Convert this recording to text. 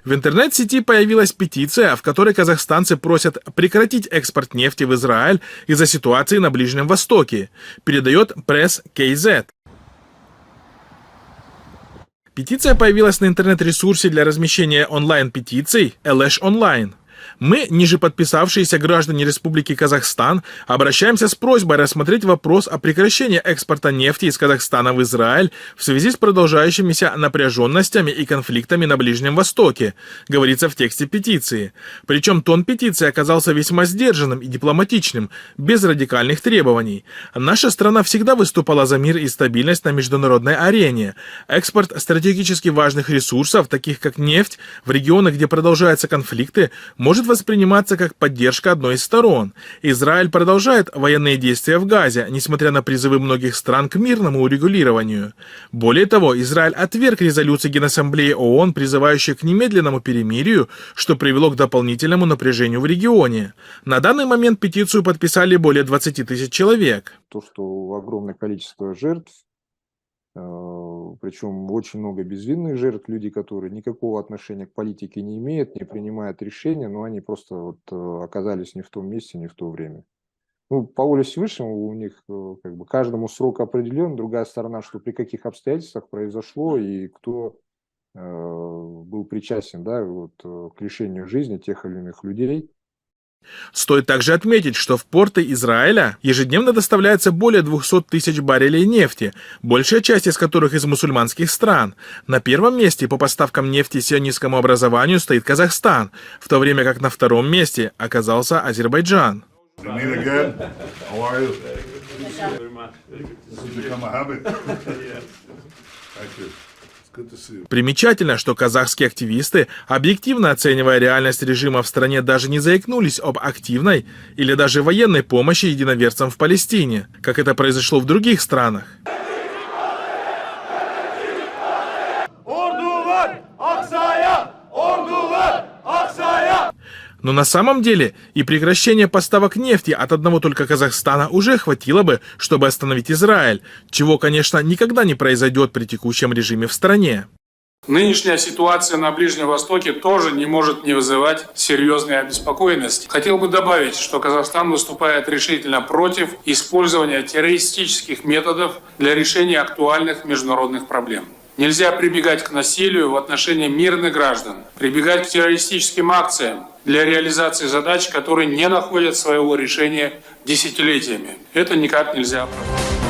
В интернет-сети появилась петиция, в которой казахстанцы просят прекратить экспорт нефти в Израиль из-за ситуации на Ближнем Востоке, передает Press.kz. Петиция появилась на интернет-ресурсе для размещения онлайн-петиций Элеш Онлайн. Мы, ниже подписавшиеся граждане Республики Казахстан, обращаемся с просьбой рассмотреть вопрос о прекращении экспорта нефти из Казахстана в Израиль в связи с продолжающимися напряженностями и конфликтами на Ближнем Востоке, говорится в тексте петиции. Причем тон петиции оказался весьма сдержанным и дипломатичным, без радикальных требований. Наша страна всегда выступала за мир и стабильность на международной арене. Экспорт стратегически важных ресурсов, таких как нефть, в регионах, где продолжаются конфликты, может восприниматься как поддержка одной из сторон. Израиль продолжает военные действия в Газе, несмотря на призывы многих стран к мирному урегулированию. Более того, Израиль отверг резолюции Генассамблеи ООН, призывающие к немедленному перемирию, что привело к дополнительному напряжению в регионе. На данный момент петицию подписали более 20 тысяч человек. То, что огромное количество жертв, причем очень много безвинных жертв, люди, которые никакого отношения к политике не имеют, не принимают решения, но они просто оказались не в том месте, не в то время. Ну, по воле Всевышнего у них как бы каждому срок определен, другая сторона, что при каких обстоятельствах произошло и кто был причастен, да, к лишению жизни тех или иных людей. Стоит также отметить, что в порты Израиля ежедневно доставляется более 200 тысяч баррелей нефти, большая часть из которых из мусульманских стран. На первом месте по поставкам нефти сионистскому образованию стоит Казахстан, в то время как на втором месте оказался Азербайджан. Примечательно, что казахские активисты, объективно оценивая реальность режима в стране, даже не заикнулись об активной или даже военной помощи единоверцам в Палестине, как это произошло в других странах. Но на самом деле и прекращение поставок нефти от одного только Казахстана уже хватило бы, чтобы остановить Израиль, чего, конечно, никогда не произойдет при текущем режиме в стране. Нынешняя ситуация на Ближнем Востоке тоже не может не вызывать серьезной обеспокоенности. Хотел бы добавить, что Казахстан выступает решительно против использования террористических методов для решения актуальных международных проблем. Нельзя прибегать к насилию в отношении мирных граждан, прибегать к террористическим акциям для реализации задач, которые не находят своего решения десятилетиями. Это никак нельзя оправдать.